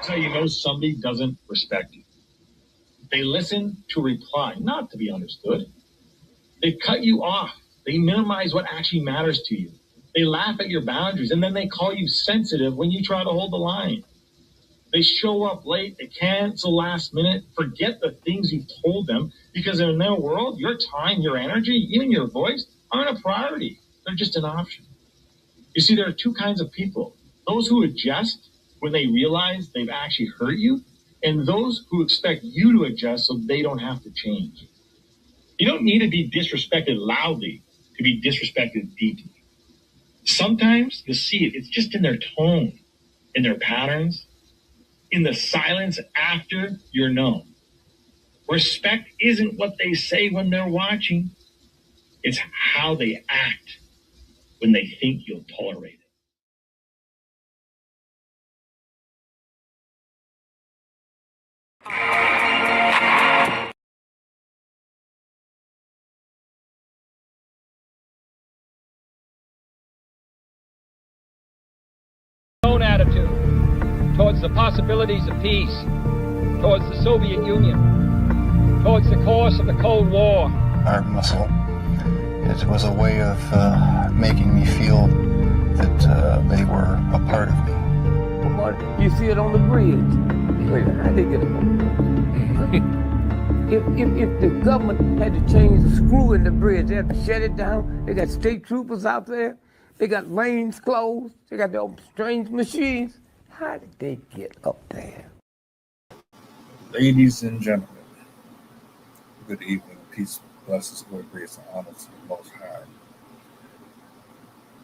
So you know somebody doesn't respect you. They listen to reply, not to be understood. They cut you off. They minimize what actually matters to you. They laugh at your boundaries, and then they call you sensitive when you try to hold the line. They show up late, they cancel last minute, forget the things you've told them, because in their world, your time, your energy, even your voice aren't a priority. They're just an option. You see, there are two kinds of people: those who adjust when they realize they've actually hurt you, and those who expect you to adjust so they don't have to change. You don't need to be disrespected loudly to be disrespected deeply. Sometimes you'll see it. It's just in their tone, in their patterns, in the silence after you're known. Respect isn't what they say when they're watching. It's how they act when they think you'll tolerate it. Own attitude towards the possibilities of peace, towards the Soviet Union, towards the course of the Cold War. Art muscle. It was a way of making me feel that they were a part of me. You see it on the bridge. Wait, how they get it? If the government had to change the screw in the bridge, they had to shut it down. They got state troopers out there. They got lanes closed. They got their strange machines. How did they get up there? Ladies and gentlemen, good evening. Peace, blessings, glory, grace, and honor to the Most High.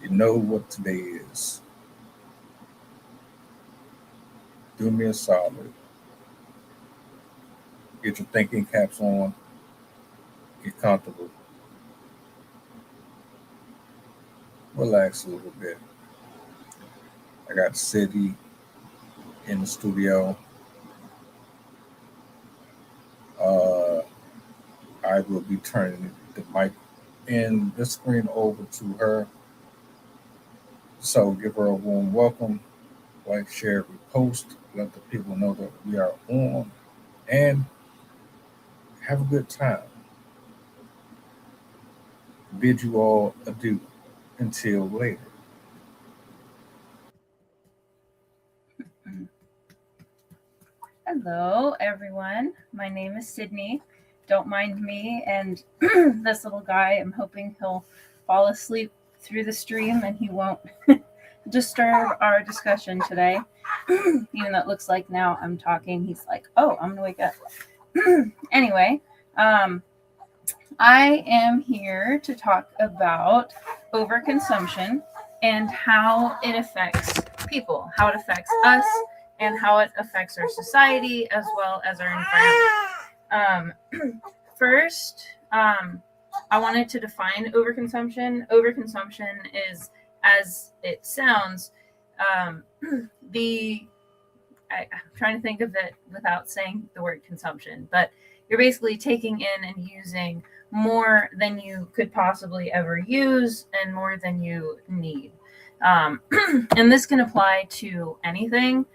You know what today is. Do me a solid. Get your thinking caps on. Get comfortable. Relax a little bit. I got City in the studio. I will be turning the mic and the screen over to her. So give her a warm welcome. Like, share, repost. Let the people know that we are on. And have a good time. Bid you all adieu until later. Hello, everyone. My name is Sydney. Don't mind me and this little guy. I'm hoping he'll fall asleep through the stream and he won't disturb our discussion today. Even though it looks like now I'm talking, he's like, oh, I'm gonna wake up. Anyway, I am here to talk about overconsumption and how it affects people, how it affects us, and how it affects our society as well as our environment. First, I wanted to define overconsumption. Overconsumption is, as it sounds, I'm trying to think of it without saying the word consumption, but you're basically taking in and using more than you could possibly ever use and more than you need. And this can apply to anything.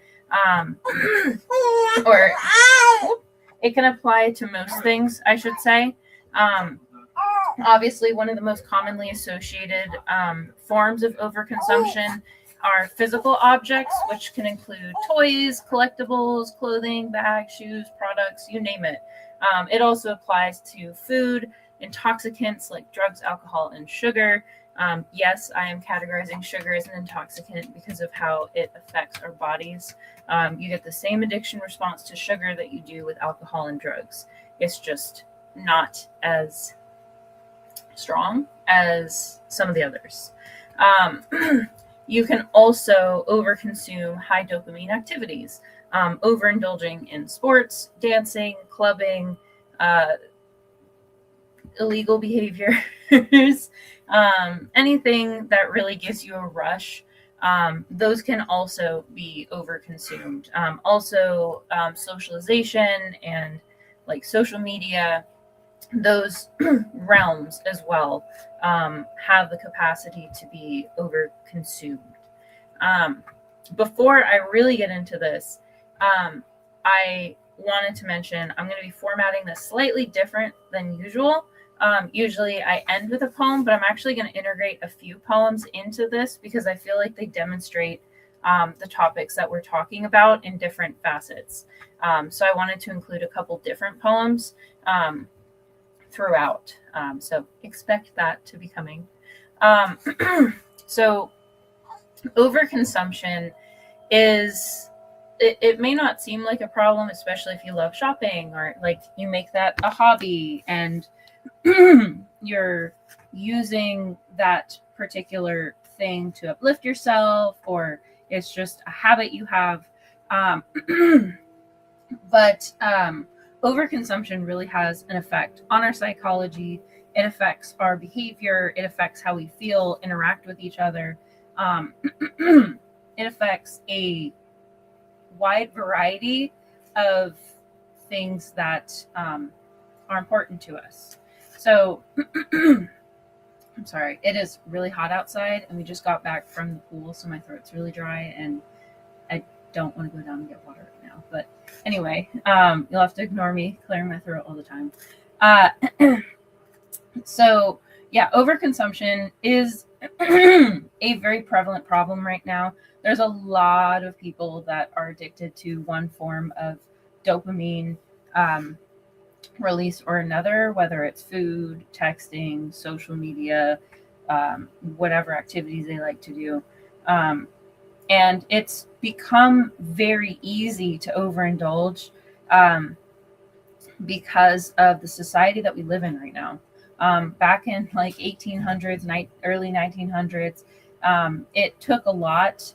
Or it can apply to most things, I should say. Obviously, one of the most commonly associated forms of overconsumption are physical objects, which can include toys, collectibles, clothing, bags, shoes, products, you name it. It also applies to food, intoxicants like drugs, alcohol, and sugar. Yes, I am categorizing sugar as an intoxicant because of how it affects our bodies. You get the same addiction response to sugar that you do with alcohol and drugs. It's just not as strong as some of the others. You can also overconsume high dopamine activities, overindulging in sports, dancing, clubbing, illegal behaviors, anything that really gives you a rush. Those can also be overconsumed. Also, socialization and like social media, those realms as well have the capacity to be overconsumed. Before I really get into this, I wanted to mention I'm going to be formatting this slightly different than usual. Usually I end with a poem, but I'm actually going to integrate a few poems into this because I feel like they demonstrate the topics that we're talking about in different facets. So I wanted to include a couple different poems throughout. So expect that to be coming. So overconsumption is, it may not seem like a problem, especially if you love shopping or like you make that a hobby and you're using that particular thing to uplift yourself, or it's just a habit you have. But overconsumption really has an effect on our psychology. It affects our behavior. It affects how we feel, interact with each other. It affects a wide variety of things that are important to us. So, I'm sorry, it is really hot outside, and we just got back from the pool, so my throat's really dry, and I don't want to go down and get water right now. But anyway, you'll have to ignore me clearing my throat all the time. So, yeah, overconsumption is a very prevalent problem right now. There's a lot of people that are addicted to one form of dopamine release or another, whether it's food, texting, social media, whatever activities they like to do. And it's become very easy to overindulge because of the society that we live in right now. Back in like 1800s, early 1900s, it took a lot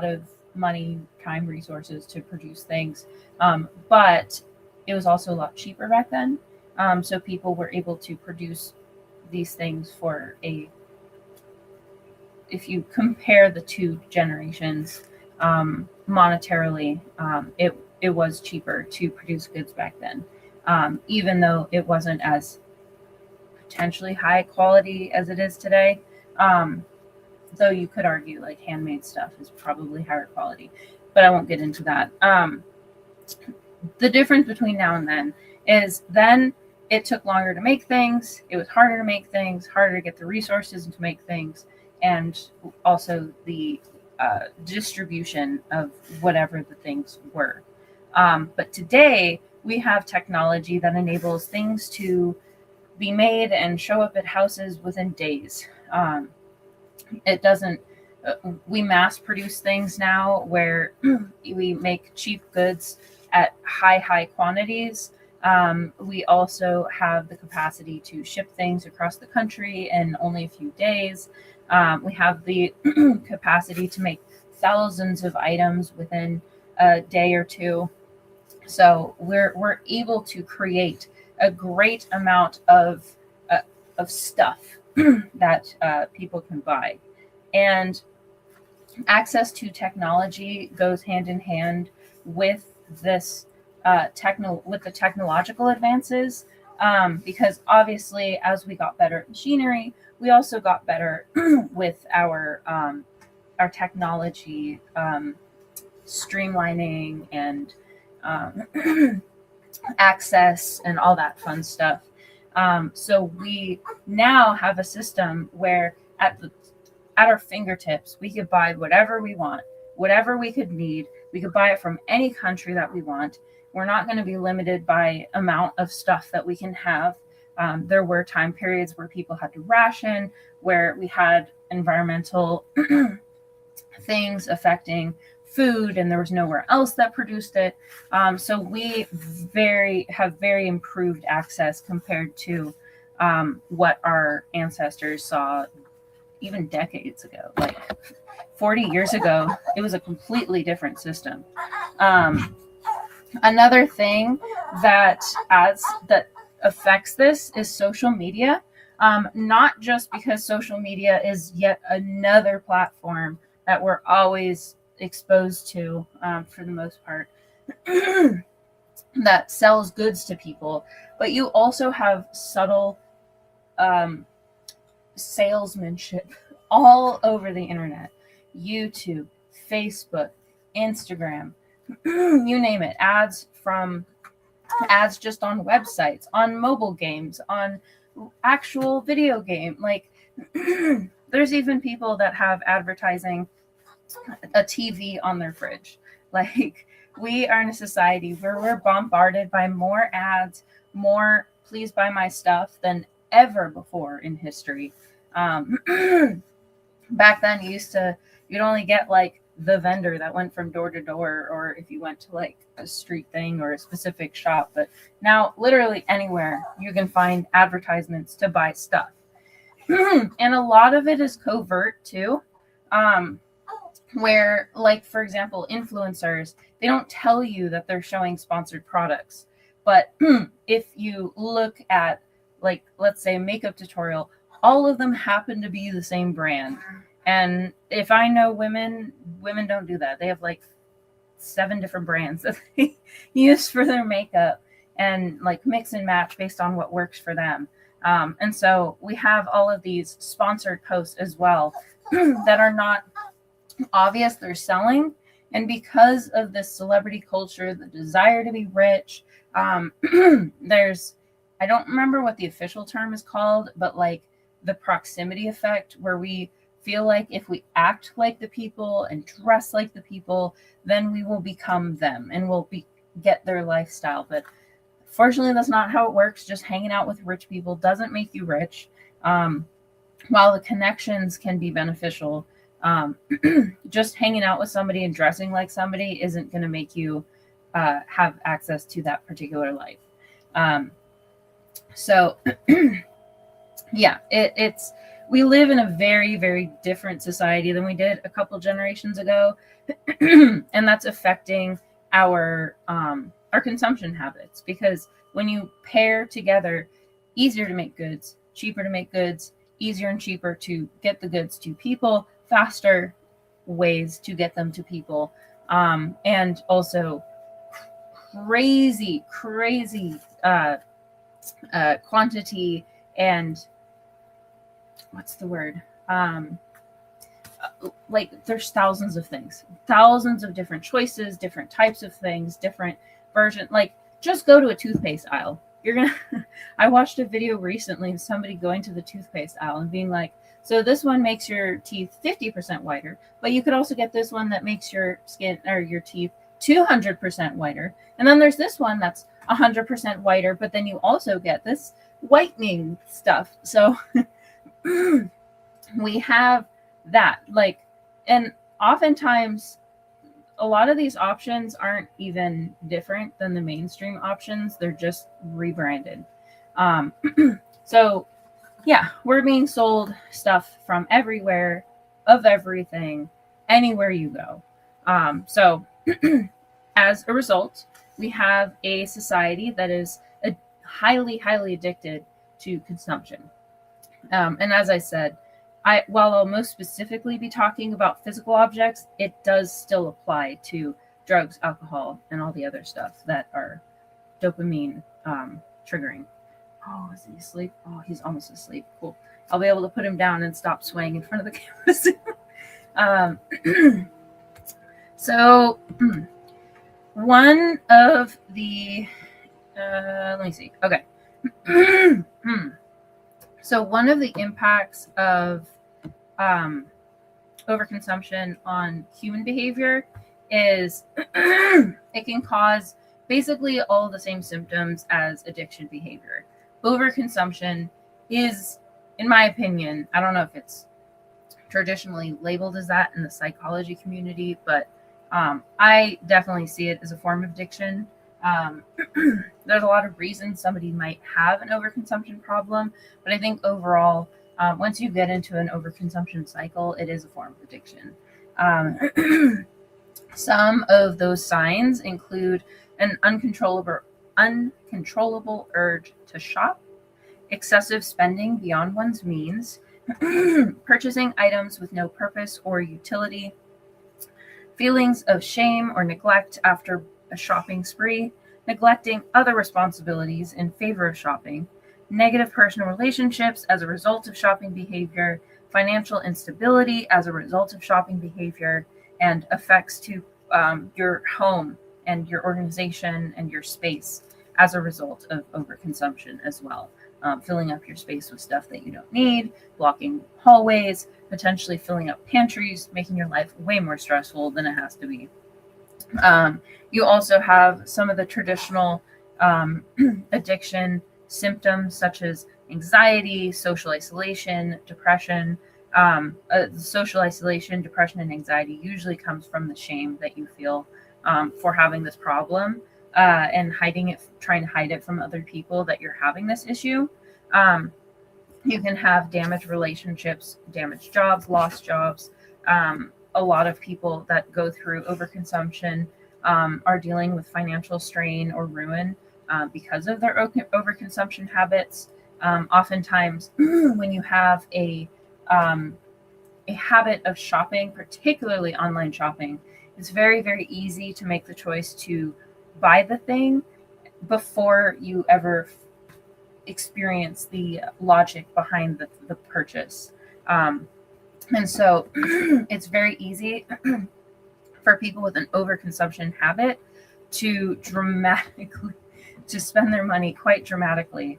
of money, time, resources to produce things. But it was also a lot cheaper back then. So people were able to produce these things for if you compare the two generations monetarily, it was cheaper to produce goods back then, even though it wasn't as potentially high quality as it is today. Though you could argue like handmade stuff is probably higher quality, but I won't get into that. The difference between now and then is then it took longer to make things. It was harder to make things, harder to get the resources to make things, and also the distribution of whatever the things were. But today we have technology that enables things to be made and show up at houses within days. It doesn't, we mass produce things now where we make cheap goods at high quantities. We also have the capacity to ship things across the country in only a few days. We have the capacity to make thousands of items within a day or two. So we're able to create a great amount of stuff that people can buy. And access to technology goes hand in hand with this with the technological advances, because obviously as we got better at machinery, we also got better with our technology streamlining and access and all that fun stuff. So we now have a system where at our fingertips, we could buy whatever we want, whatever we could need. We could buy it from any country that we want. We're not going to be limited by amount of stuff that we can have. There were time periods where people had to ration, where we had environmental things affecting food, and there was nowhere else that produced it. So we have very improved access compared to what our ancestors saw even decades ago. Like 40 years ago, it was a completely different system. Another thing that affects this is social media. Not just because social media is yet another platform that we're always exposed to, for the most part, that sells goods to people, but you also have subtle salesmanship all over the internet. YouTube, Facebook, Instagram, you name it, ads just on websites, on mobile games, on actual video game. Like there's even people that have advertising a TV on their fridge. Like we are in a society where we're bombarded by more ads, more please buy my stuff than ever before in history. Back then you'd only get like the vendor that went from door to door, or if you went to like a street thing or a specific shop. But now literally anywhere you can find advertisements to buy stuff. And a lot of it is covert too. Where, like, for example, influencers, they don't tell you that they're showing sponsored products. But if you look at, like, let's say a makeup tutorial, all of them happen to be the same brand. And if I know women don't do that. They have like 7 different brands that they use for their makeup and like mix and match based on what works for them. And so we have all of these sponsored posts as well that are not obvious they're selling. And because of this celebrity culture, the desire to be rich, there's, I don't remember what the official term is called, but like the proximity effect, where we feel like if we act like the people and dress like the people, then we will become them and we'll get their lifestyle. But fortunately, that's not how it works. Just hanging out with rich people doesn't make you rich. While the connections can be beneficial, just hanging out with somebody and dressing like somebody isn't going to make you have access to that particular life. So yeah, it's we live in a very, very different society than we did a couple generations ago. And that's affecting our consumption habits, because when you pair together easier to make goods, cheaper to make goods, easier and cheaper to get the goods to people, faster ways to get them to people, and also crazy quantity and what's the word? Like there's thousands of things, thousands of different choices, different types of things, different version. Like just go to a toothpaste aisle. I watched a video recently of somebody going to the toothpaste aisle and being like, so this one makes your teeth 50% whiter, but you could also get this one that makes your skin or your teeth 200% whiter. And then there's this one that's 100% whiter, but then you also get this whitening stuff. So we have that, like, and oftentimes a lot of these options aren't even different than the mainstream options. They're just rebranded. So yeah, we're being sold stuff from everywhere, of everything, anywhere you go. So as a result, we have a society that is highly, highly addicted to consumption. And as I said, while I'll most specifically be talking about physical objects, it does still apply to drugs, alcohol, and all the other stuff that are dopamine triggering. Oh, is he asleep? Oh, he's almost asleep. Cool. I'll be able to put him down and stop swaying in front of the camera soon. So one of the, let me see. Okay. So one of the impacts of overconsumption on human behavior is it can cause basically all the same symptoms as addiction behavior. Overconsumption is, in my opinion, I don't know if it's traditionally labeled as that in the psychology community, but I definitely see it as a form of addiction. There's a lot of reasons somebody might have an overconsumption problem, but I think overall, once you get into an overconsumption cycle, it is a form of addiction. Some of those signs include an uncontrollable urge to shop, excessive spending beyond one's means, purchasing items with no purpose or utility, feelings of shame or neglect after a shopping spree, neglecting other responsibilities in favor of shopping, negative personal relationships as a result of shopping behavior, financial instability as a result of shopping behavior, and effects to your home and your organization and your space as a result of overconsumption as well. Filling up your space with stuff that you don't need, blocking hallways, potentially filling up pantries, making your life way more stressful than it has to be. You also have some of the traditional addiction symptoms such as anxiety, social isolation, depression. Social isolation, depression, and anxiety usually comes from the shame that you feel for having this problem and hiding it, trying to hide it from other people that you're having this issue. You can have damaged relationships, damaged jobs, lost jobs. A lot of people that go through overconsumption are dealing with financial strain or ruin because of their overconsumption habits. Oftentimes, when you have a habit of shopping, particularly online shopping, it's very, very easy to make the choice to buy the thing before you ever experience the logic behind the purchase. And so it's very easy for people with an overconsumption habit to spend their money quite dramatically.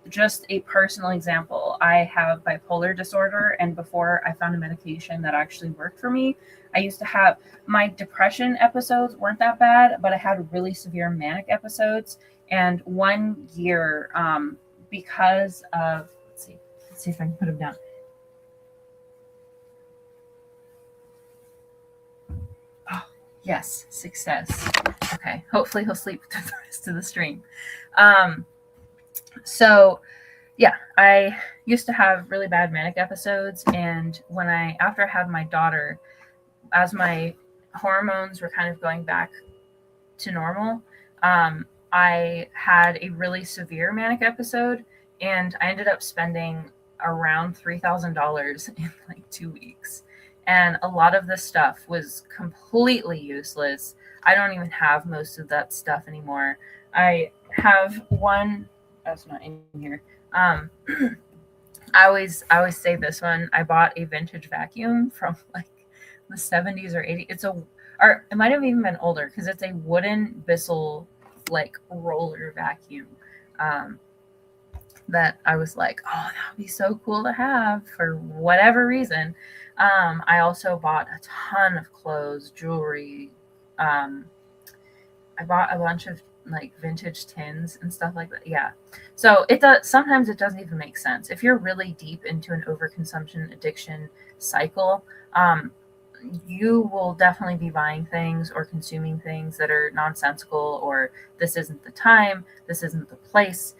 Just a personal example, I have bipolar disorder, and before I found a medication that actually worked for me, I used to have my depression episodes weren't that bad, but I had really severe manic episodes. And 1 year, because of, let's see if I can put him down. Oh, yes, success. Okay, hopefully he'll sleep through the rest of the stream. So yeah, I used to have really bad manic episodes, and after I had my daughter, as my hormones were kind of going back to normal, I had a really severe manic episode, and I ended up spending around $3,000 in like 2 weeks. And a lot of this stuff was completely useless. I don't even have most of that stuff anymore. I have one that's not in here. I always say this one. I bought a vintage vacuum from like the 70s or 80s. Or it might have even been older because it's a wooden Bissell like roller vacuum that I was like, oh, that would be so cool to have for whatever reason. I also bought a ton of clothes, jewelry. I bought a bunch of like vintage tins and stuff like that. Yeah. So sometimes it doesn't even make sense. If you're really deep into an overconsumption addiction cycle, you will definitely be buying things or consuming things that are nonsensical, or this isn't the time, this isn't the place,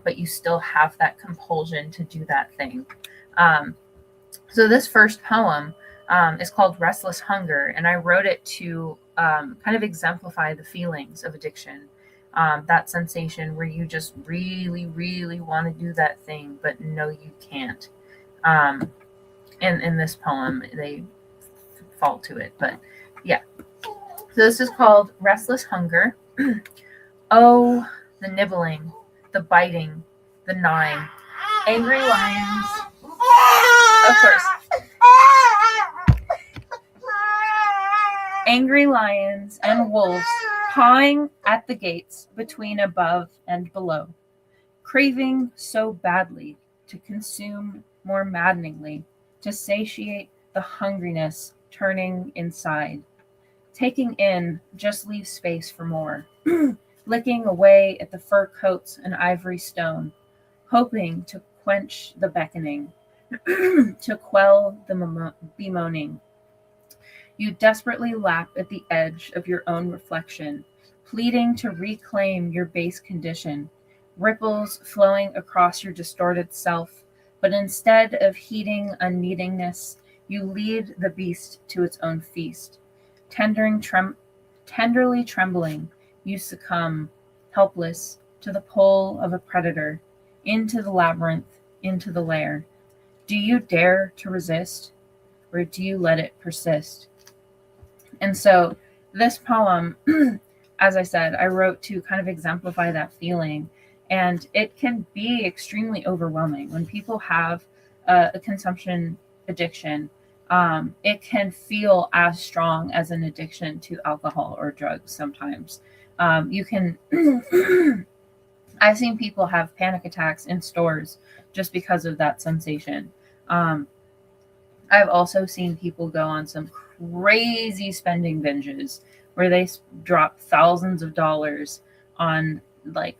but you still have that compulsion to do that thing. So this first poem is called Restless Hunger, and I wrote it to kind of exemplify the feelings of addiction. That sensation where you just really, really want to do that thing, but no, you can't. In this poem, they fall to it, but yeah. So this is called Restless Hunger. Oh, the nibbling, the biting, the gnawing, angry lions. Of course. Angry lions and wolves pawing at the gates between above and below, craving so badly to consume more maddeningly, to satiate the hungriness turning inside. Taking in just leaves space for more, licking away at the fur coats and ivory stone, hoping to quench the beckoning, to quell the bemoaning. You desperately lap at the edge of your own reflection, pleading to reclaim your base condition, ripples flowing across your distorted self, but instead of heeding unneedingness, you lead the beast to its own feast. Tenderly trembling, you succumb, helpless, to the pull of a predator, into the labyrinth, into the lair. Do you dare to resist, or do you let it persist? And so this poem, as I said, I wrote to kind of exemplify that feeling. And it can be extremely overwhelming when people have a consumption addiction. it can feel as strong as an addiction to alcohol or drugs sometimes. You can, I've seen people have panic attacks in stores just because of that sensation. I've also seen people go on some crazy spending binges where they drop thousands of dollars on like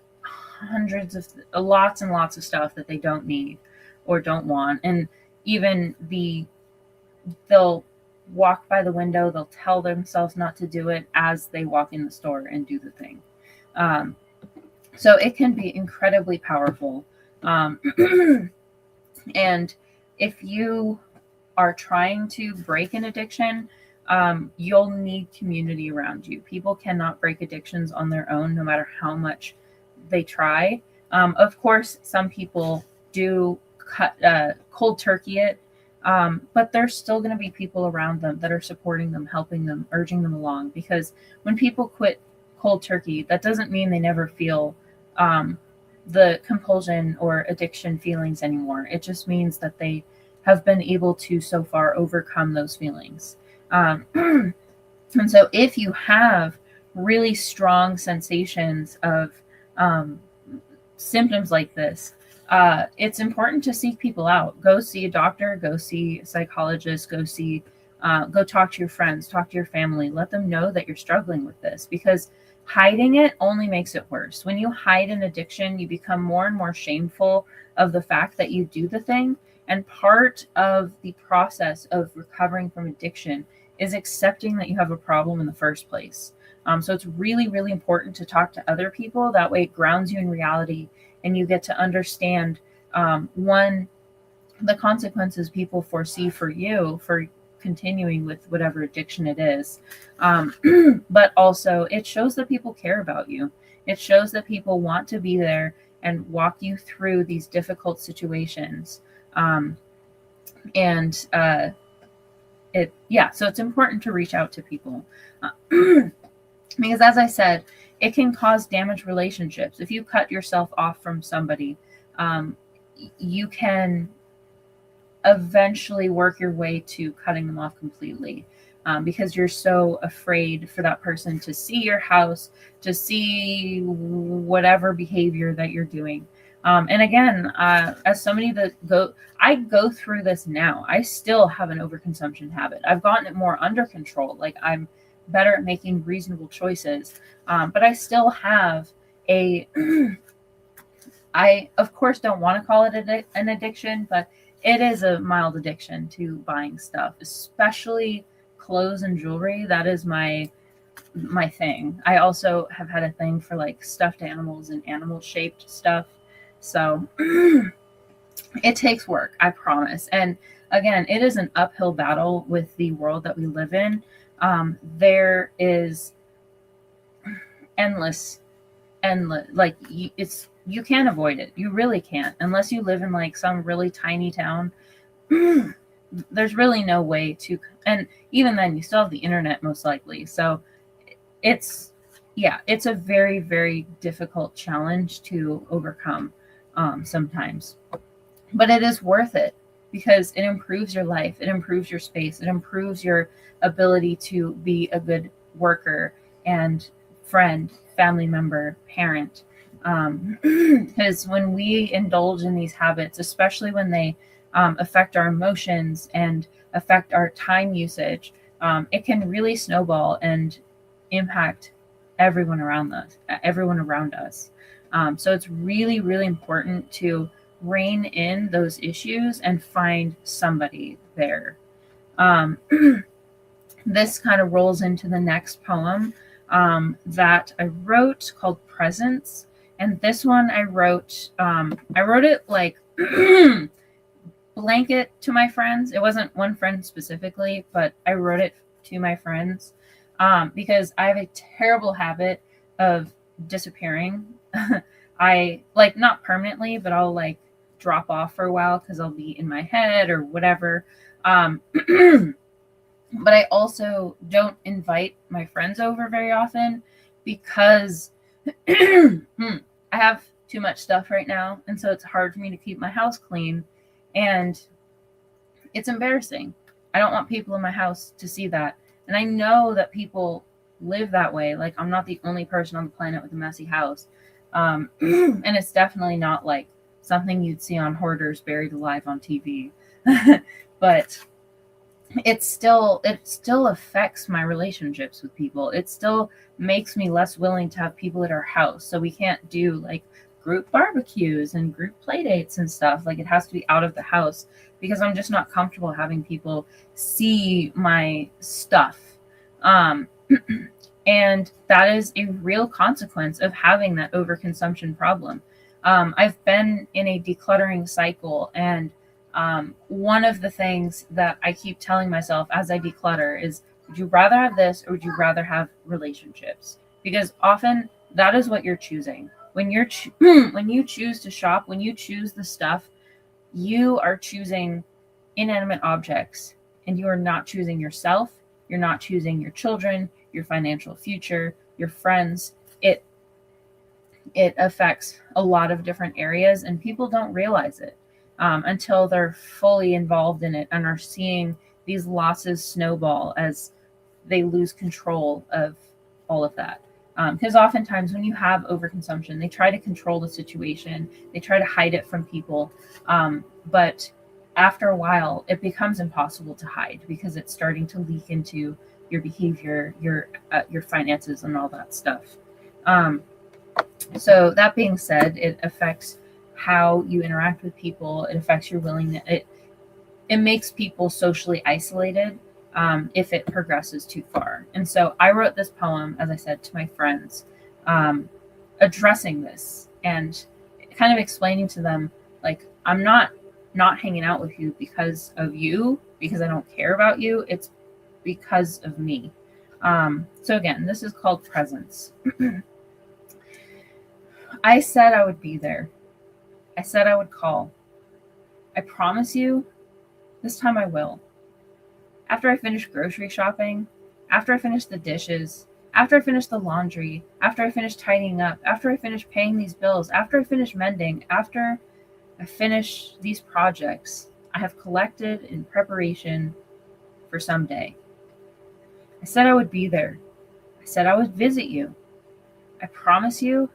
hundreds of lots and lots of stuff that they don't need or don't want. And even they'll walk by the window, they'll tell themselves not to do it as they walk in the store and do the thing. So it can be incredibly powerful. And if you are trying to break an addiction, you'll need community around you. People cannot break addictions on their own, no matter how much they try. Of course, some people do cold turkey it, but there's still going to be people around them that are supporting them, helping them, urging them along. Because when people quit cold turkey, that doesn't mean they never feel the compulsion or addiction feelings anymore. It just means that they have been able to so far overcome those feelings. And so if you have really strong sensations of symptoms like this, it's important to seek people out. Go see a doctor, go see a psychologist, go talk to your friends, talk to your family, let them know that you're struggling with this, because hiding it only makes it worse. When you hide an addiction, you become more and more shameful of the fact that you do the thing. And part of the process of recovering from addiction is accepting that you have a problem in the first place. So it's really, really important to talk to other people. That way it grounds you in reality and you get to understand, one, the consequences people foresee for you for continuing with whatever addiction it is. But also it shows that people care about you. It shows that people want to be there and walk you through these difficult situations. So it's important to reach out to people. Because as I said, it can cause damaged relationships. If you cut yourself off from somebody, you can eventually work your way to cutting them off completely, because you're so afraid for that person to see your house, to see whatever behavior that you're doing. And again, as somebody I go through this now. I still have an overconsumption habit. I've gotten it more under control. Like, I'm better at making reasonable choices. But I still have I of course don't want to call it an addiction, but it is a mild addiction to buying stuff, especially clothes and jewelry. That is my thing. I also have had a thing for like stuffed animals and animal shaped stuff. So it takes work, I promise. And again, it is an uphill battle with the world that we live in. There is endless, like you can't avoid it. You really can't, unless you live in like some really tiny town. There's really no way to, and even then you still have the internet most likely. So it's a very, very difficult challenge to overcome sometimes, but it is worth it because it improves your life. It improves your space. It improves your ability to be a good worker and friend, family member, parent. Because when we indulge in these habits, especially when they affect our emotions and affect our time usage, it can really snowball and impact everyone around us. So it's really, really important to rein in those issues and find somebody there. This kind of rolls into the next poem that I wrote called Presence. And this one I wrote it like blanket to my friends. It wasn't one friend specifically, but I wrote it to my friends because I have a terrible habit of disappearing. I like, not permanently, but I'll like drop off for a while because I'll be in my head or whatever. But I also don't invite my friends over very often because I have too much stuff right now. And so it's hard for me to keep my house clean. And it's embarrassing. I don't want people in my house to see that. And I know that people live that way. Like, I'm not the only person on the planet with a messy house. And it's definitely not like something you'd see on Hoarders Buried Alive on TV. But it still affects my relationships with people. It still makes me less willing to have people at our house. So we can't do like group barbecues and group play dates and stuff. Like, it has to be out of the house because I'm just not comfortable having people see my stuff. And that is a real consequence of having that overconsumption problem. I've been in a decluttering cycle, and one of the things that I keep telling myself as I declutter is, would you rather have this or would you rather have relationships? Because often that is what you're choosing. When you're when you choose to shop, when you choose the stuff, you are choosing inanimate objects, and you are not choosing yourself. You're not choosing your children, your financial future, your friends. It affects a lot of different areas, and people don't realize it until they're fully involved in it and are seeing these losses snowball as they lose control of all of that. Because oftentimes when you have overconsumption, they try to control the situation, they try to hide it from people, but after a while, it becomes impossible to hide because it's starting to leak into your behavior, your finances, and all that stuff. So that being said, it affects how you interact with people. It affects your willingness. It makes people socially isolated if it progresses too far. And so I wrote this poem, as I said, to my friends, addressing this and kind of explaining to them, like, I'm not hanging out with you, because I don't care about you. It's because of me. So again, this is called Presence. I said I would be there. I said I would call. I promise you, this time I will. After I finish grocery shopping, after I finish the dishes, after I finish the laundry, after I finish tidying up, after I finish paying these bills, after I finish mending, after I finish these projects I have collected in preparation for someday. I said I would be there. I said I would visit you. I promise you,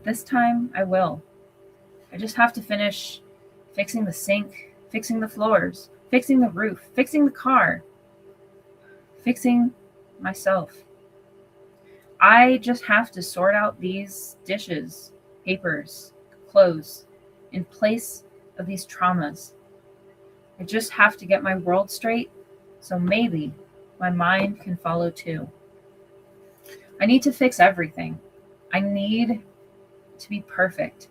this time I will. I just have to finish fixing the sink, fixing the floors, fixing the roof, fixing the car, fixing myself. I just have to sort out these dishes, papers, clothes in place of these traumas. I just have to get my world straight, so maybe my mind can follow too. I need to fix everything. I need to be perfect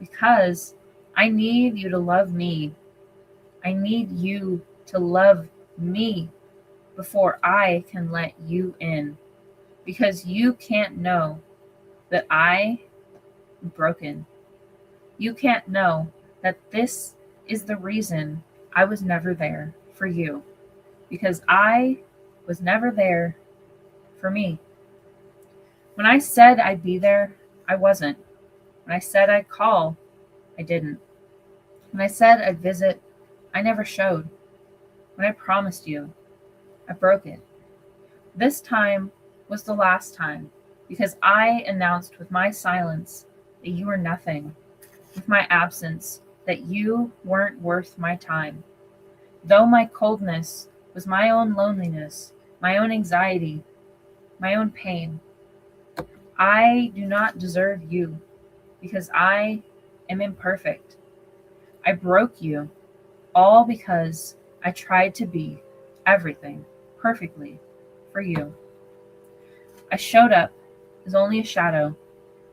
because I need you to love me. I need you to love me before I can let you in, because you can't know that I am broken. You can't know that this is the reason I was never there for you, because I was never there for me. When I said I'd be there, I wasn't. When I said I'd call, I didn't. When I said I'd visit, I never showed. When I promised you, I broke it. This time was the last time, because I announced with my silence that you were nothing, with my absence that you weren't worth my time. Though my coldness was my own loneliness, my own anxiety, my own pain, I do not deserve you, because I am imperfect. I broke you, all because I tried to be everything perfectly for you. I showed up as only a shadow,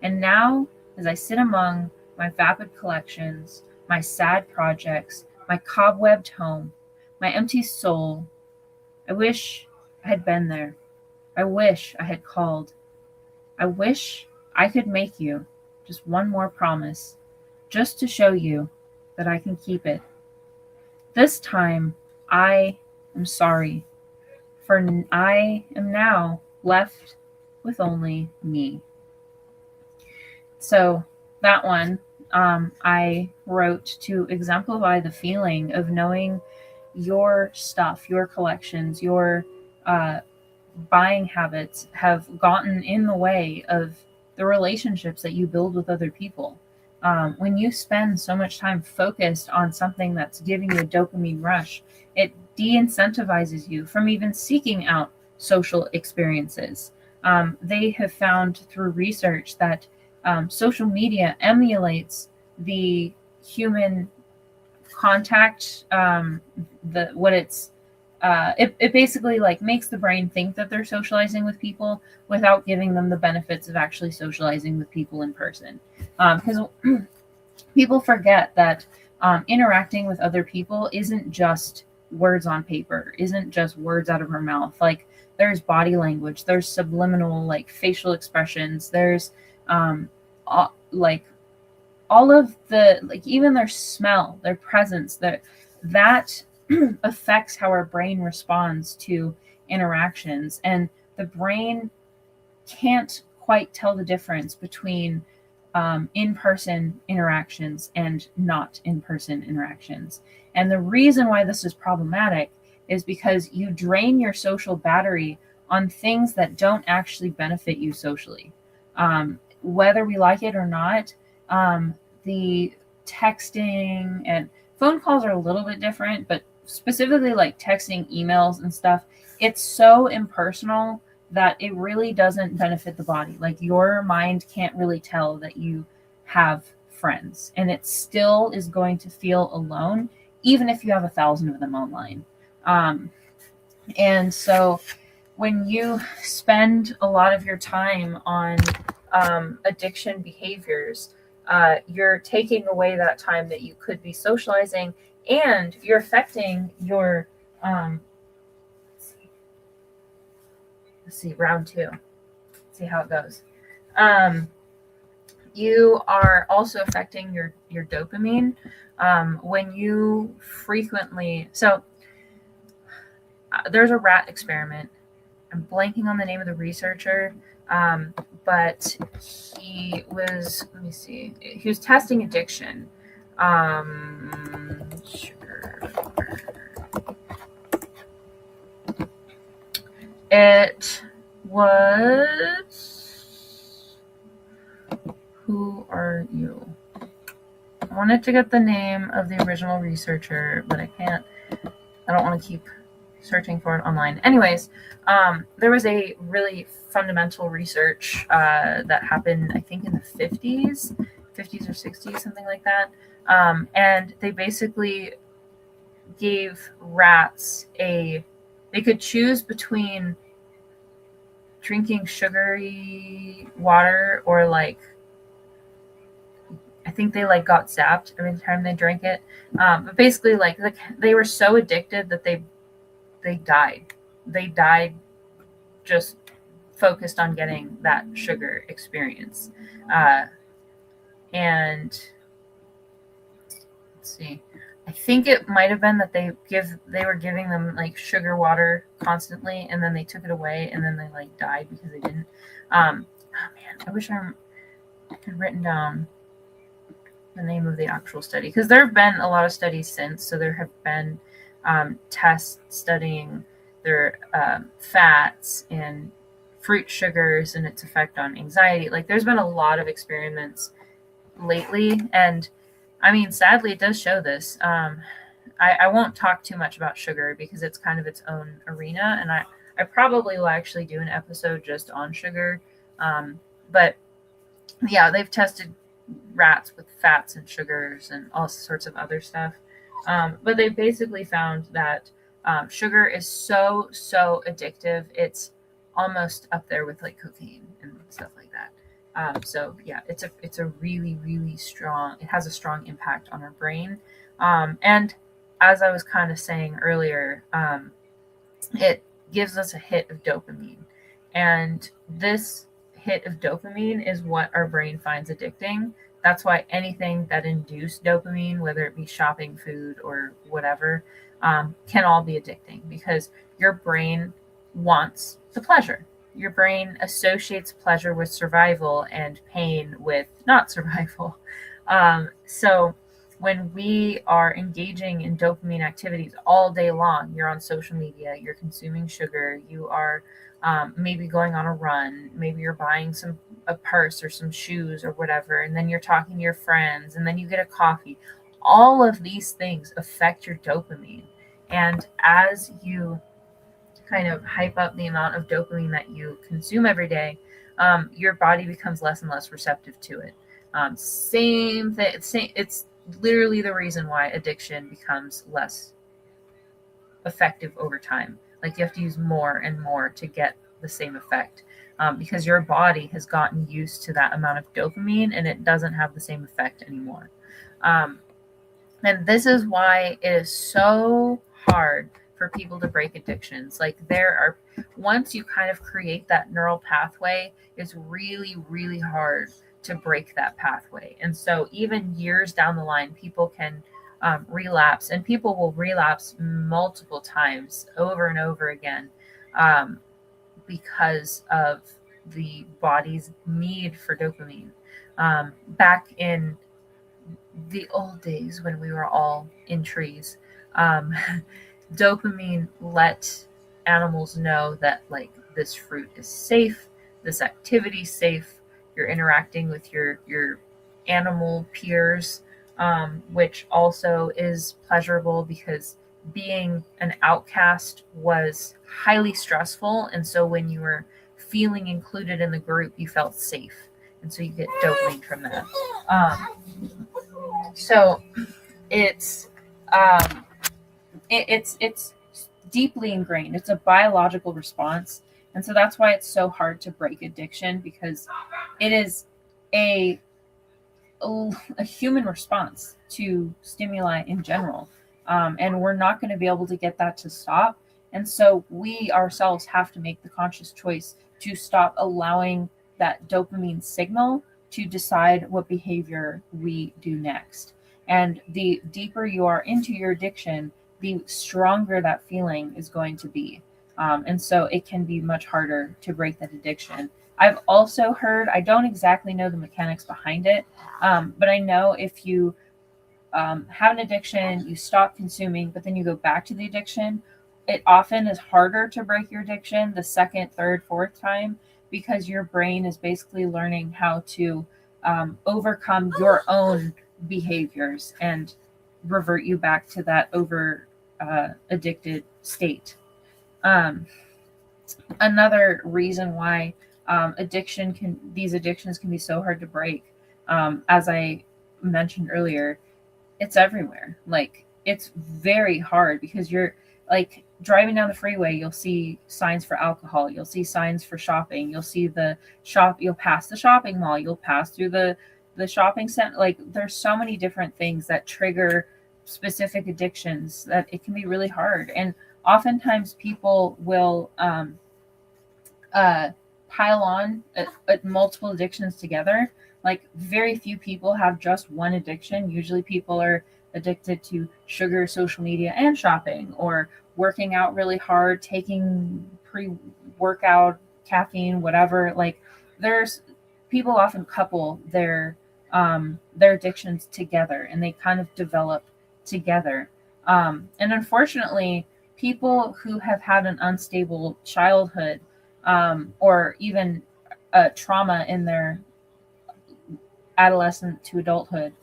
and now, as I sit among my vapid collections, my sad projects, my cobwebbed home, my empty soul, I wish I had been there. I wish I had called. I wish I could make you just one more promise, just to show you that I can keep it. This time, I am sorry, for I am now left with only me. So that one I wrote to exemplify the feeling of knowing your stuff, your collections, your buying habits have gotten in the way of the relationships that you build with other people. When you spend so much time focused on something that's giving you a dopamine rush, it de-incentivizes you from even seeking out social experiences. They have found through research that social media emulates the human contact. It basically like makes the brain think that they're socializing with people without giving them the benefits of actually socializing with people in person. Because people forget that interacting with other people isn't just words on paper, isn't just words out of our mouth. Like there's body language, there's subliminal like facial expressions, there's like all of the, like even their smell, their presence, that affects how our brain responds to interactions. And the brain can't quite tell the difference between in-person interactions and not in-person interactions. And the reason why this is problematic is because you drain your social battery on things that don't actually benefit you socially. Whether we like it or not, the texting and phone calls are a little bit different, but specifically like texting, emails, and stuff, it's so impersonal that it really doesn't benefit the body. Like your mind can't really tell that you have friends, and it still is going to feel alone, even if you have 1,000 of them online. And so when you spend a lot of your time on addiction behaviors, you're taking away that time that you could be socializing, and you're affecting your let's see, round 2. See how it goes. You are also affecting your dopamine when you frequently. So there's a rat experiment. I'm blanking on the name of the researcher, but he was. Let me see. He was testing addiction. Sugar. It was. Who are you? I wanted to get the name of the original researcher, but I can't. I don't want to keep searching for it online. Anyways, there was a really fundamental research that happened, I think, in the 50s or 60s, something like that. And they basically gave rats they could choose between drinking sugary water or like, I think they like got zapped every time they drank it. But basically like they were so addicted that they died. They died just focused on getting that sugar experience. And let's see. I think it might have been that they were giving them like sugar water constantly, and then they took it away, and then they like died because they didn't. Oh man, I wish I had written down the name of the actual study, because there have been a lot of studies since. So there have been tests studying their fats and fruit sugars and its effect on anxiety. Like there's been a lot of experiments lately, and I mean, sadly, it does show this. I won't talk too much about sugar because it's kind of its own arena, and I probably will actually do an episode just on sugar. But yeah, they've tested rats with fats and sugars and all sorts of other stuff. But they basically found that sugar is so addictive. It's almost up there with like cocaine and stuff like that. So yeah, it's a really strong. It has a strong impact on our brain. And as I was kind of saying earlier, it gives us a hit of dopamine, and this hit of dopamine is what our brain finds addicting. That's why anything that induced dopamine, whether it be shopping, food, or whatever, can all be addicting, because your brain wants the pleasure. Your brain associates pleasure with survival and pain with not survival. So when we are engaging in dopamine activities all day long, you're on social media, you're consuming sugar, you are maybe going on a run, maybe you're buying a purse or some shoes or whatever, and then you're talking to your friends, and then you get a coffee. All of these things affect your dopamine. And as you kind of hype up the amount of dopamine that you consume every day, your body becomes less and less receptive to it. Same thing. It's literally the reason why addiction becomes less effective over time. Like you have to use more and more to get the same effect, because your body has gotten used to that amount of dopamine and it doesn't have the same effect anymore. And this is why it is so hard for people to break addictions. Like once you kind of create that neural pathway, it's really, really hard to break that pathway. And so even years down the line, people can relapse, and people will relapse multiple times over and over again, because of the body's need for dopamine. Back in the old days when we were all in trees, dopamine let animals know that like this fruit is safe, this activity is safe, you're interacting with your animal peers, which also is pleasurable because being an outcast was highly stressful, and so when you were feeling included in the group, you felt safe, and so you get dopamine from that. So it's deeply ingrained. It's a biological response, and so that's why it's so hard to break addiction, because it is a human response to stimuli in general, and we're not going to be able to get that to stop. And so we ourselves have to make the conscious choice to stop allowing that dopamine signal to decide what behavior we do next. And the deeper you are into your addiction, the stronger that feeling is going to be. And so it can be much harder to break that addiction. I've also heard, I don't exactly know the mechanics behind it, but I know if you have an addiction, you stop consuming, but then you go back to the addiction, it often is harder to break your addiction the second, third, fourth time, because your brain is basically learning how to overcome your own behaviors and revert you back to that addicted state. Another reason why these addictions can be so hard to break, as I mentioned earlier, it's everywhere. Like, it's very hard because you're like driving down the freeway, you'll see signs for alcohol, you'll see signs for shopping, you'll see you'll pass the shopping mall, you'll pass through the shopping center. Like, there's so many different things that trigger specific addictions that it can be really hard. And oftentimes people will pile on multiple addictions together. Like, very few people have just one addiction. Usually people are addicted to sugar, social media, and shopping, or working out really hard, taking pre-workout caffeine, whatever. Like, there's people often couple their addictions together, and they kind of develop together. And unfortunately, people who have had an unstable childhood, or even trauma in their adolescent to adulthood,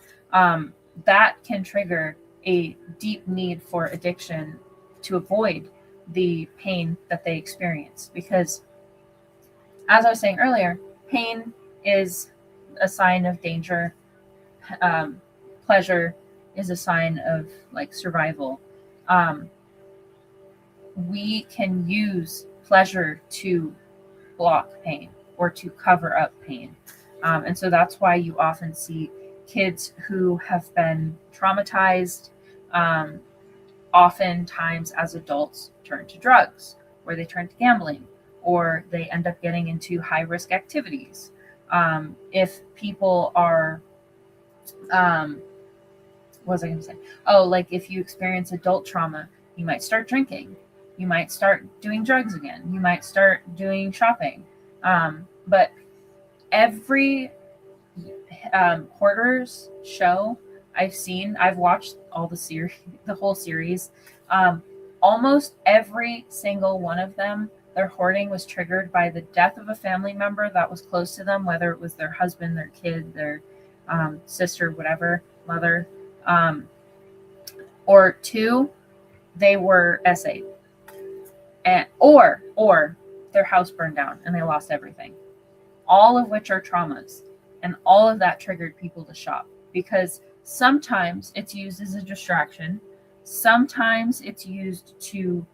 that can trigger a deep need for addiction to avoid the pain that they experience. Because, as I was saying earlier, pain is a sign of danger. Pleasure is a sign of like survival. We can use pleasure to block pain or to cover up pain. And so that's why you often see kids who have been traumatized, oftentimes as adults turn to drugs, or they turn to gambling, or they end up getting into high-risk activities. If people are, what was I going to say? Oh, like if you experience adult trauma, you might start drinking. You might start doing drugs again. You might start doing shopping. But every Hoarders show, I've watched all the whole series. Almost every single one of them, their hoarding was triggered by the death of a family member that was close to them, whether it was their husband, their kid, their sister, whatever, mother, or two, they were SA'd, or their house burned down and they lost everything. All of which are traumas, and all of that triggered people to shop, because sometimes it's used as a distraction, sometimes it's used to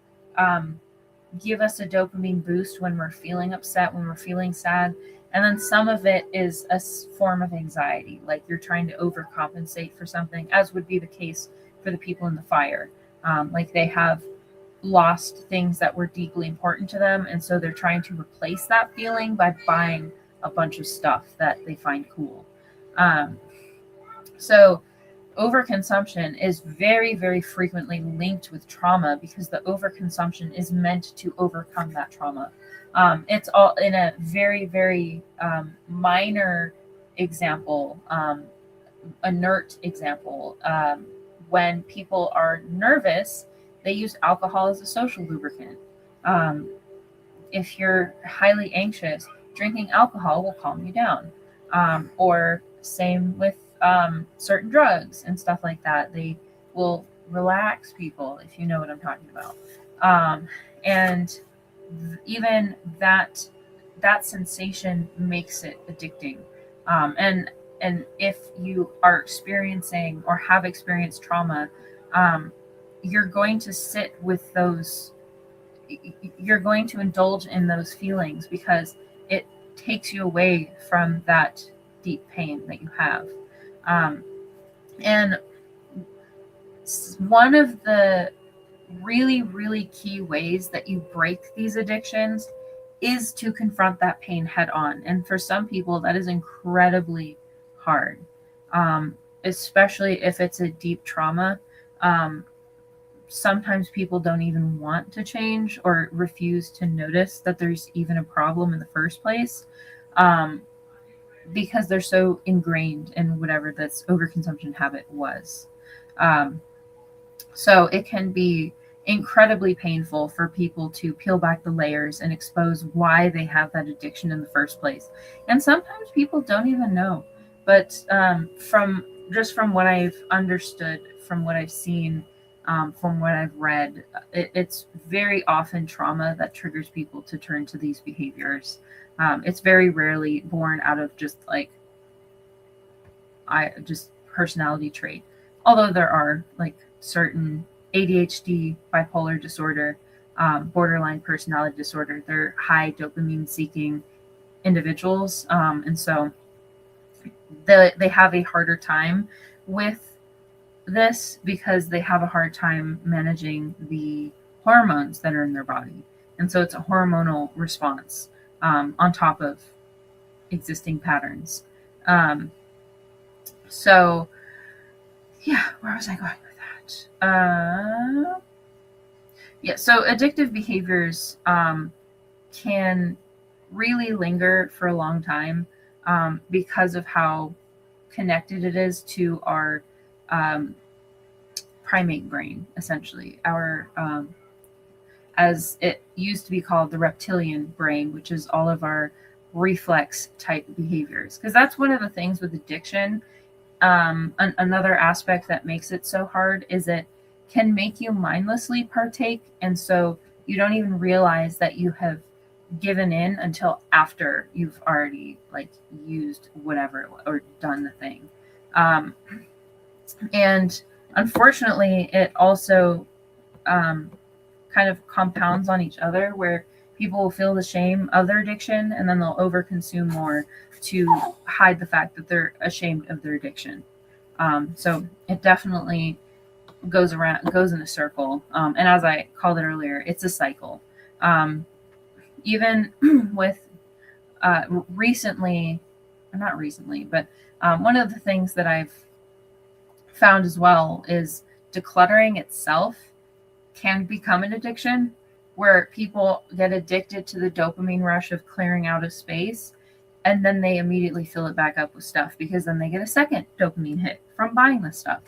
give us a dopamine boost when we're feeling upset, when we're feeling sad, and then some of it is a form of anxiety, like you're trying to overcompensate for something, as would be the case for the people in the fire. Like they have lost things that were deeply important to them, and so they're trying to replace that feeling by buying a bunch of stuff that they find cool. So overconsumption is very, very frequently linked with trauma, because the overconsumption is meant to overcome that trauma. It's all in a very, very minor example, inert example. When people are nervous, they use alcohol as a social lubricant. If you're highly anxious, drinking alcohol will calm you down. Or same with certain drugs and stuff like that. They will relax people, if you know what I'm talking about. And even that sensation makes it addicting. And if you are experiencing or have experienced trauma, you're going to sit with those, you're going to indulge in those feelings, because it takes you away from that deep pain that you have. And one of the really, really key ways that you break these addictions is to confront that pain head on. And for some people, that is incredibly hard, especially if it's a deep trauma. Sometimes people don't even want to change or refuse to notice that there's even a problem in the first place, because they're so ingrained in whatever this overconsumption habit was. So it can be incredibly painful for people to peel back the layers and expose why they have that addiction in the first place. And sometimes people don't even know. But from what I've understood, from what I've seen, from what I've read, it's very often trauma that triggers people to turn to these behaviors. It's very rarely born out of just personality trait. Although there are like certain ADHD, bipolar disorder, borderline personality disorder, they're high dopamine seeking individuals. And so they have a harder time with this, because they have a hard time managing the hormones that are in their body. And so it's a hormonal response on top of existing patterns. So yeah, where was I going with that? Yeah, so addictive behaviors can really linger for a long time because of how connected it is to our primate brain, essentially. Our as it used to be called, the reptilian brain, which is all of our reflex type behaviors. Because that's one of the things with addiction. Another aspect that makes it so hard is it can make you mindlessly partake, and so you don't even realize that you have given in until after you've already used whatever or done the thing. And unfortunately, it also kind of compounds on each other, where people will feel the shame of their addiction and then they'll overconsume more to hide the fact that they're ashamed of their addiction. So it definitely goes in a circle. And as I called it earlier, it's a cycle. Even with not recently, but one of the things that I've found as well is decluttering itself can become an addiction, where people get addicted to the dopamine rush of clearing out a space, and then they immediately fill it back up with stuff because then they get a second dopamine hit from buying the stuff.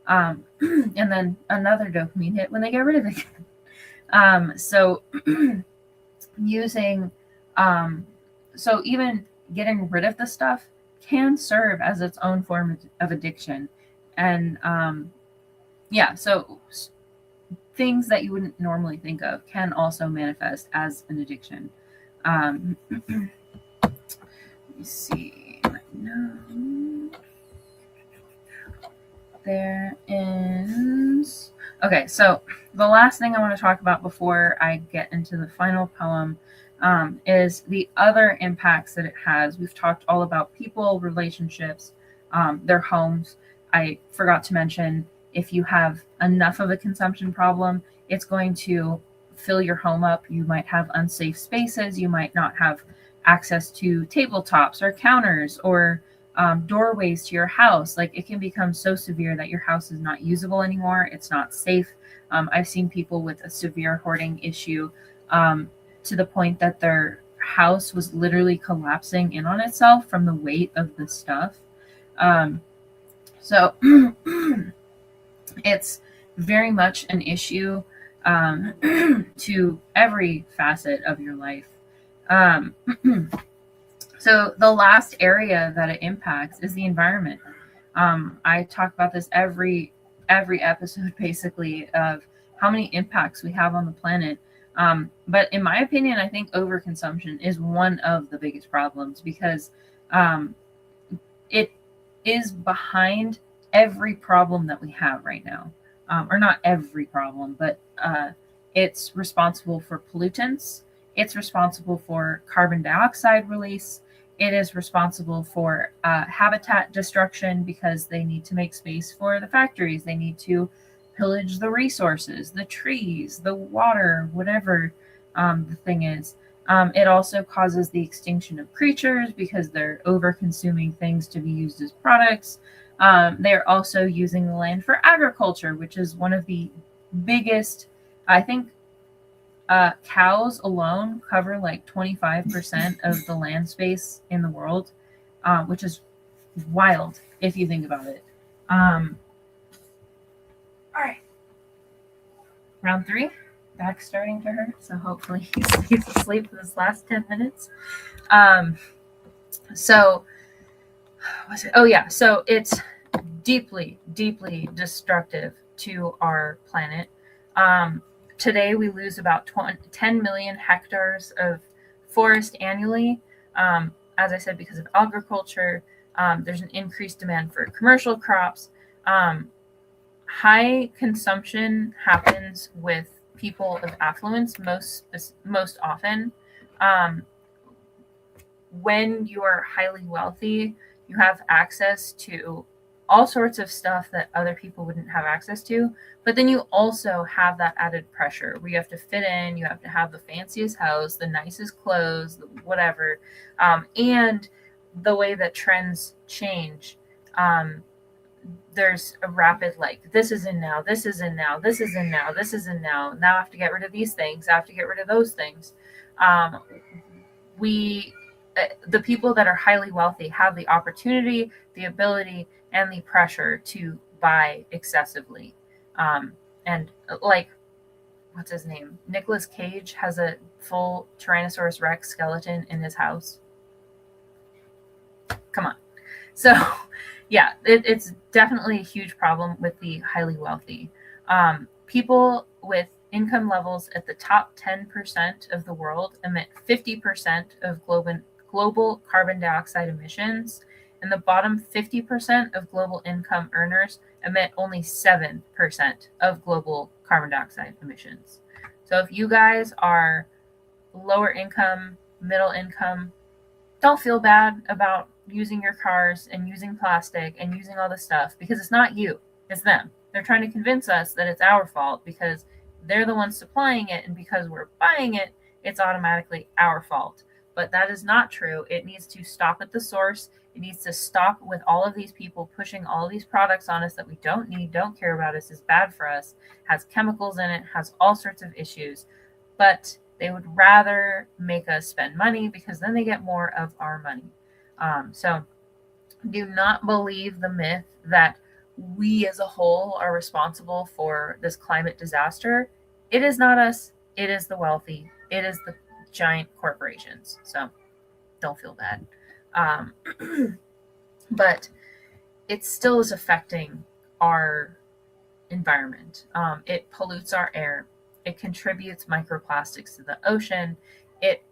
And then another dopamine hit when they get rid of it. So using, so even getting rid of the stuff can serve as its own form of addiction. And yeah, so things that you wouldn't normally think of can also manifest as an addiction. Let me see. No. There is. Okay, so the last thing I want to talk about before I get into the final poem is the other impacts that it has. We've talked all about people, relationships, their homes. I forgot to mention, if you have enough of a consumption problem, it's going to fill your home up. You might have unsafe spaces. You might not have access to tabletops or counters or doorways to your house. Like, it can become so severe that your house is not usable anymore. It's not safe. I've seen people with a severe hoarding issue to the point that their house was literally collapsing in on itself from the weight of the stuff. So it's very much an issue to every facet of your life. So the last area that it impacts is the environment. I talk about this every episode, basically, of how many impacts we have on the planet. But in my opinion, I think overconsumption is one of the biggest problems, because it is behind every problem that we have right now. Or not every problem, but it's responsible for pollutants. It's responsible for carbon dioxide release. It is responsible for habitat destruction, because they need to make space for the factories. They need to pillage the resources, the trees, the water, whatever the thing is. It also causes the extinction of creatures because they're over-consuming things to be used as products. They're also using the land for agriculture, which is one of the biggest, I think, cows alone cover like 25% of the land space in the world, which is wild if you think about it. All right. Round 3. Back's starting to hurt, so hopefully he stays asleep for this last 10 minutes. So it's deeply, deeply destructive to our planet. Today, we lose about 10 million hectares of forest annually. As I said, because of agriculture, there's an increased demand for commercial crops. High consumption happens with people of affluence most often. When you are highly wealthy, you have access to all sorts of stuff that other people wouldn't have access to. But then you also have that added pressure where you have to fit in, you have to have the fanciest house, the nicest clothes, whatever. And the way that trends change, there's a rapid, like, this is in now, this is in now, this is in now, this is in now. Now I have to get rid of these things. I have to get rid of those things. The people that are highly wealthy have the opportunity, the ability, and the pressure to buy excessively. And like, what's his name? Nicolas Cage has a full Tyrannosaurus Rex skeleton in his house. Come on. So yeah, it's definitely a huge problem with the highly wealthy. People with income levels at the top 10% of the world emit 50% of global carbon dioxide emissions, and the bottom 50% of global income earners emit only 7% of global carbon dioxide emissions. So if you guys are lower income, middle income, don't feel bad about using your cars and using plastic and using all this stuff, because it's not you, it's them. They're trying to convince us that it's our fault because they're the ones supplying it, and because we're buying it, it's automatically our fault. But that is not true. It needs to stop at the source. It needs to stop with all of these people pushing all of these products on us that we don't need, don't care about us, is bad for us, has chemicals in it, has all sorts of issues. But they would rather make us spend money because then they get more of our money. So do not believe the myth that we as a whole are responsible for this climate disaster. It is not us, it is the wealthy, it is the giant corporations. So don't feel bad. Um, but it still is affecting our environment. It pollutes our air. It contributes microplastics to the ocean. It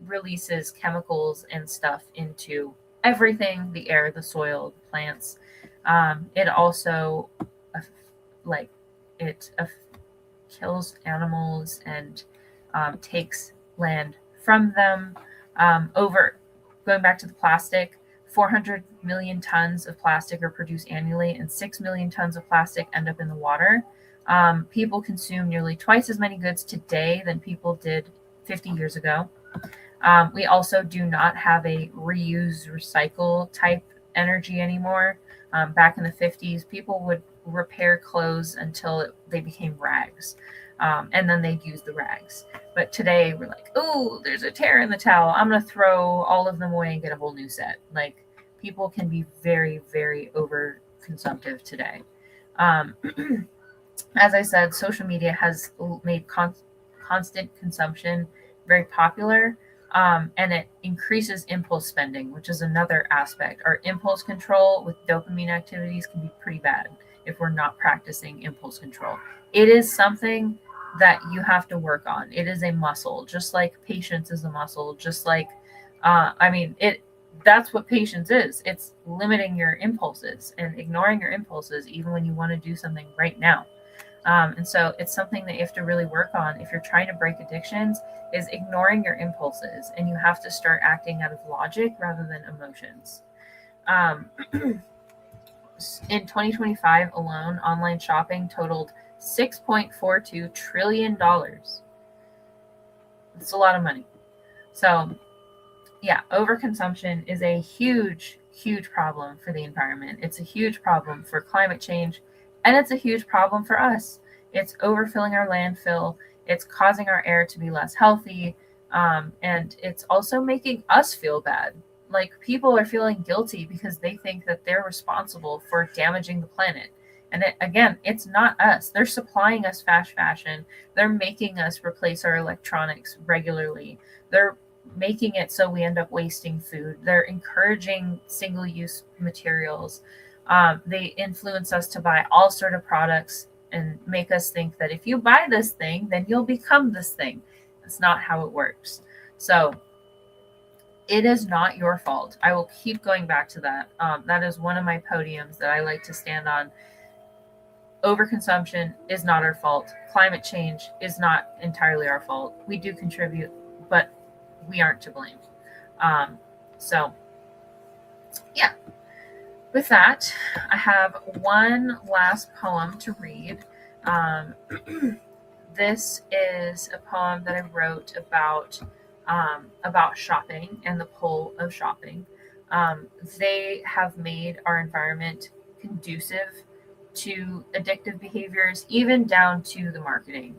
releases chemicals and stuff into everything, the air, the soil, the plants. It also, like, it kills animals and takes land from them. Going back to the plastic, 400 million tons of plastic are produced annually, and 6 million tons of plastic end up in the water. People consume nearly twice as many goods today than people did 50 years ago. We also do not have a reuse, recycle type energy anymore. Back in the 50s, people would repair clothes until they became rags. And then they'd use the rags. But today we're like, oh, there's a tear in the towel. I'm going to throw all of them away and get a whole new set. Like, people can be very, very over consumptive today. As I said, social media has made constant consumption very popular. And it increases impulse spending, which is another aspect. Our impulse control with dopamine activities can be pretty bad if we're not practicing impulse control. It is something that you have to work on. It is a muscle, just like patience is a muscle, just like, that's what patience is. It's limiting your impulses and ignoring your impulses, even when you want to do something right now. And so it's something that you have to really work on if you're trying to break addictions, is ignoring your impulses, and you have to start acting out of logic rather than emotions. In 2025 alone, online shopping totaled $6.42 trillion. That's a lot of money. So yeah, overconsumption is a huge, huge problem for the environment. It's a huge problem for climate change, and it's a huge problem for us. It's overfilling our landfill. It's causing our air to be less healthy. And it's also making us feel bad. Like, people are feeling guilty because they think that they're responsible for damaging the planet. And again, it's not us. They're supplying us fast fashion. They're making us replace our electronics regularly. They're making it so we end up wasting food. They're encouraging single-use materials. They influence us to buy all sort of products and make us think that if you buy this thing, then you'll become this thing. That's not how it works. So it is not your fault. I will keep going back to that. That is one of my podiums that I like to stand on. Overconsumption is not our fault. Climate change is not entirely our fault. We do contribute, but we aren't to blame. So yeah. With that, I have one last poem to read. This is a poem that I wrote about shopping and the pull of shopping. They have made our environment conducive to addictive behaviors, even down to the marketing.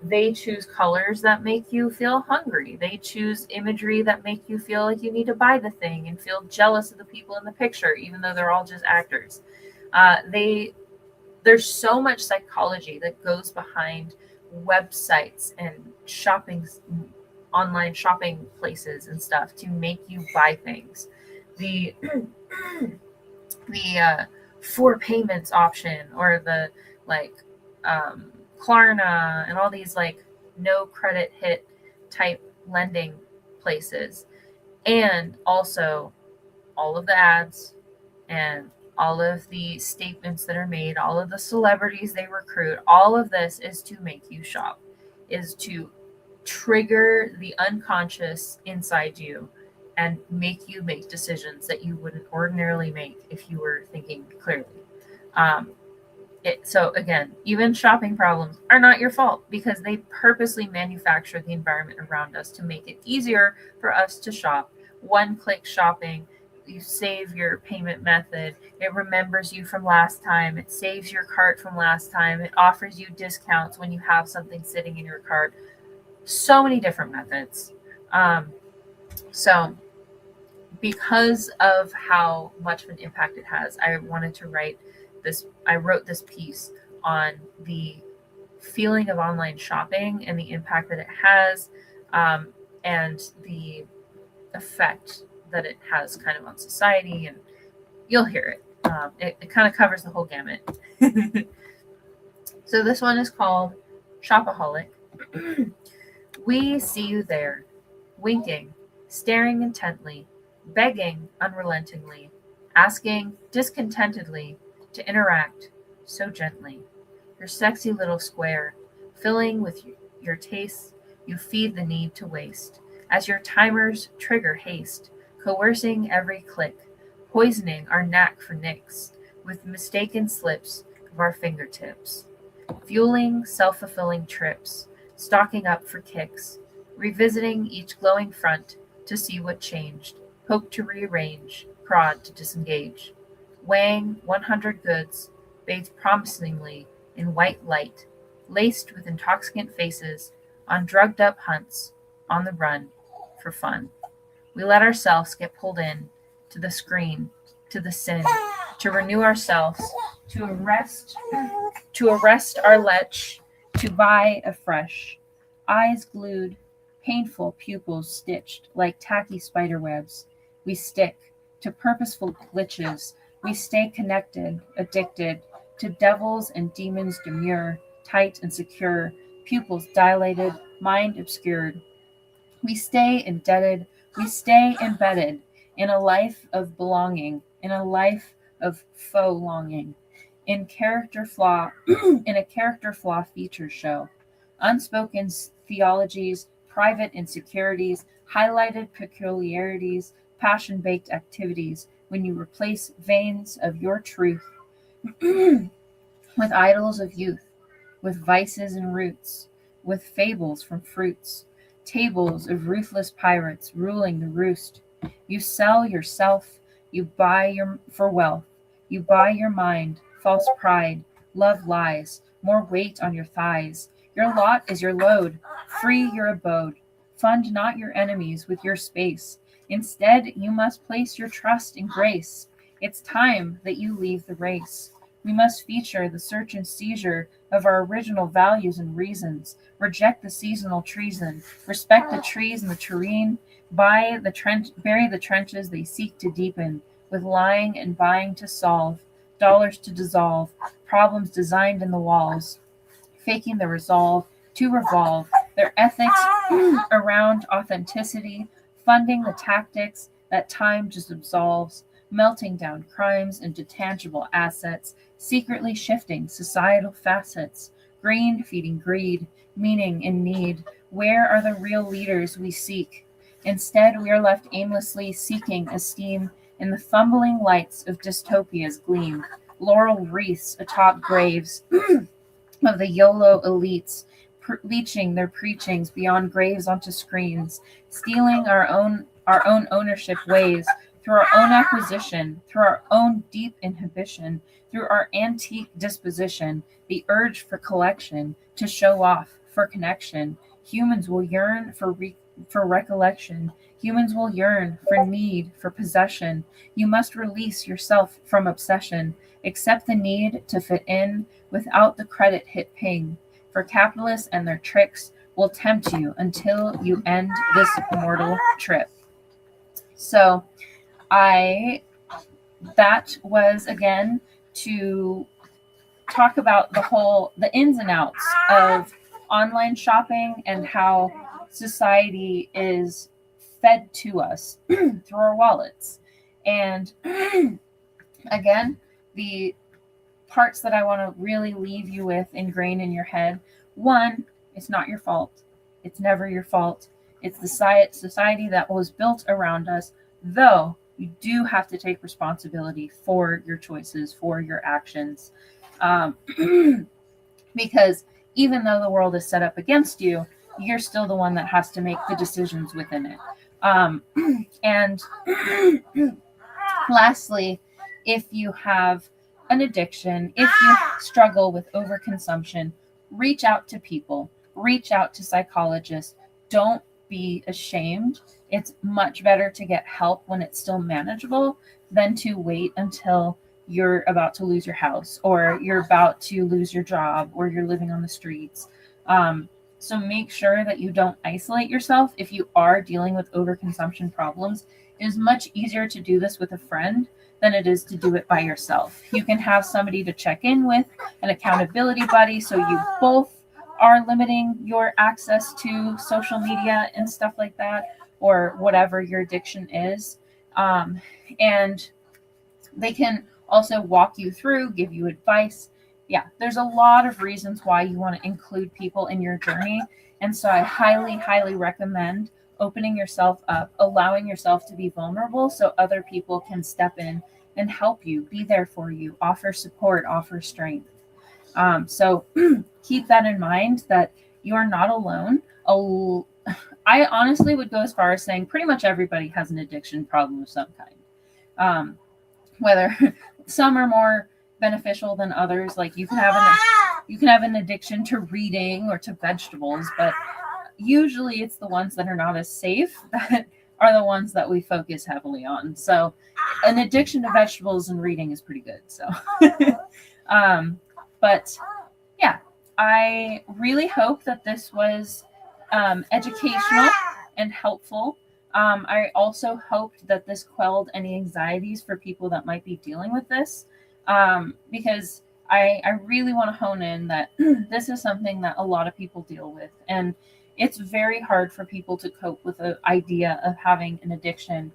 They choose colors that make you feel hungry. They choose imagery that make you feel like you need to buy the thing and feel jealous of the people in the picture, even though they're all just actors. There's so much psychology that goes behind websites and online shopping places and stuff to make you buy things. The 4 payments option, or the Klarna and all these no credit hit type lending places, and also all of the ads and all of the statements that are made, all of the celebrities they recruit, all of this is to make you shop, is to trigger the unconscious inside you and make you make decisions that you wouldn't ordinarily make if you were thinking clearly. So again, even shopping problems are not your fault, because they purposely manufacture the environment around us to make it easier for us to shop. One-click shopping, you save your payment method. It remembers you from last time. It saves your cart from last time. It offers you discounts when you have something sitting in your cart. So many different methods. So because of how much of an impact it has, I wanted to write this. I wrote this piece on the feeling of online shopping and the impact that it has, and the effect that it has kind of on society. And you'll hear it. It kind of covers the whole gamut. So this one is called Shopaholic. We see you there, winking, staring intently, begging unrelentingly, asking discontentedly to interact so gently. Your sexy little square, filling with your tastes, you feed the need to waste. As your timers trigger haste, coercing every click, poisoning our knack for nicks with mistaken slips of our fingertips. Fueling self-fulfilling trips, stocking up for kicks, revisiting each glowing front to see what changed, hope to rearrange, prod to disengage. Weighing 100 goods, bathed promisingly in white light, laced with intoxicant faces, on drugged up hunts, on the run, for fun. We let ourselves get pulled in, to the screen, to the sin, to renew ourselves, to arrest our lech, to buy afresh. Eyes glued, painful pupils stitched like tacky spider webs. We stick to purposeful glitches. We stay connected, addicted to devils and demons demure, tight and secure, pupils dilated, mind obscured. We stay indebted, we stay embedded in a life of belonging, in a life of faux longing, in in a character flaw feature show. Unspoken theologies, private insecurities, highlighted peculiarities, passion-baked activities, when you replace veins of your truth with idols of youth, with vices and roots, with fables from fruits, tables of ruthless pirates ruling the roost. You sell yourself, you buy for wealth, you buy your mind, false pride, love lies, more weight on your thighs. Your lot is your load, free your abode. Fund not your enemies with your space. Instead, you must place your trust in grace. It's time that you leave the race. We must feature the search and seizure of our original values and reasons, reject the seasonal treason, respect the trees and the terrene, bury the trenches they seek to deepen, with lying and buying to solve, dollars to dissolve, problems designed in the walls, faking the resolve to revolve, their ethics around authenticity, funding the tactics that time just absolves, melting down crimes into tangible assets, secretly shifting societal facets, green feeding greed, meaning in need. Where are the real leaders we seek? Instead, we are left aimlessly seeking esteem in the fumbling lights of dystopia's gleam, laurel wreaths atop graves of the YOLO elites, leeching their preachings beyond graves onto screens, stealing our own ownership ways through our own acquisition, through our own deep inhibition, through our antique disposition, the urge for collection, to show off, for connection. Humans will yearn for recollection. Humans will yearn for need, for possession. You must release yourself from obsession. Accept the need to fit in without the credit hit ping. For capitalists and their tricks will tempt you until you end this mortal trip. So that was again to talk about the ins and outs of online shopping and how society is fed to us through our wallets. And again, the parts that I want to really leave you with ingrained in your head. One, it's not your fault. It's never your fault. It's the society that was built around us, though you do have to take responsibility for your choices, for your actions. Because even though the world is set up against you, you're still the one that has to make the decisions within it. And lastly, if you have an addiction, if you struggle with overconsumption, reach out to people, reach out to psychologists. Don't be ashamed it's much better to get help when it's still manageable than to wait until you're about to lose your house or you're about to lose your job or you're living on the streets. So make sure that you don't isolate yourself. If you are dealing with overconsumption problems, it is much easier to do this with a friend than it is to do it by yourself. You can have somebody to check in with, an accountability buddy, so you both are limiting your access to social media and stuff like that, or whatever your addiction is. And they can also walk you through, give you advice. Yeah, there's a lot of reasons why you want to include people in your journey. And so I highly, highly recommend opening yourself up, allowing yourself to be vulnerable so other people can step in and help you, be there for you, offer support, offer strength. So keep that in mind, that you are not alone. I honestly would go as far as saying pretty much everybody has an addiction problem of some kind. Whether some are more beneficial than others, like you can have an addiction to reading or to vegetables, but usually it's the ones that are not as safe that are the ones that we focus heavily on. So an addiction to vegetables and reading is pretty good. So but yeah, I really hope that this was educational and helpful. I also hoped that this quelled any anxieties for people that might be dealing with this, because I really want to hone in that this is something that a lot of people deal with, and it's very hard for people to cope with the idea of having an addiction,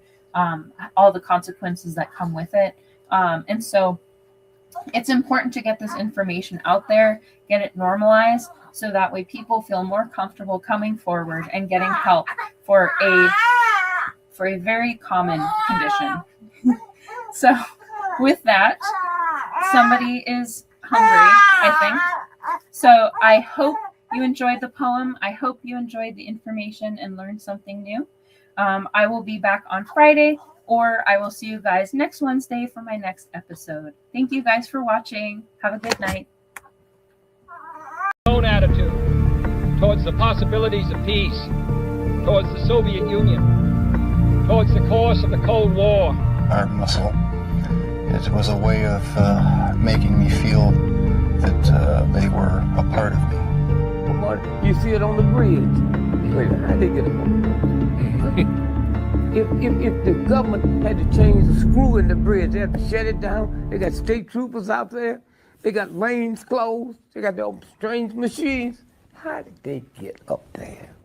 all the consequences that come with it. And so it's important to get this information out there, get it normalized, so that way people feel more comfortable coming forward and getting help for a very common condition. So with that, somebody is hungry, I think. So I hope you enjoyed the poem. I hope you enjoyed the information and learned something new. I will be back on Friday, or I will see you guys next Wednesday for my next episode. Thank you guys for watching. Have a good night. Own attitude towards the possibilities of peace, towards the Soviet Union, towards the course of the Cold War. Our muscle. It was a way of making me feel that they were a part of me. You see it on the bridge. Wait, how they get it? If the government had to change the screw in the bridge, they had to shut it down. They got state troopers out there. They got lanes closed. They got their strange machines. How did they get up there?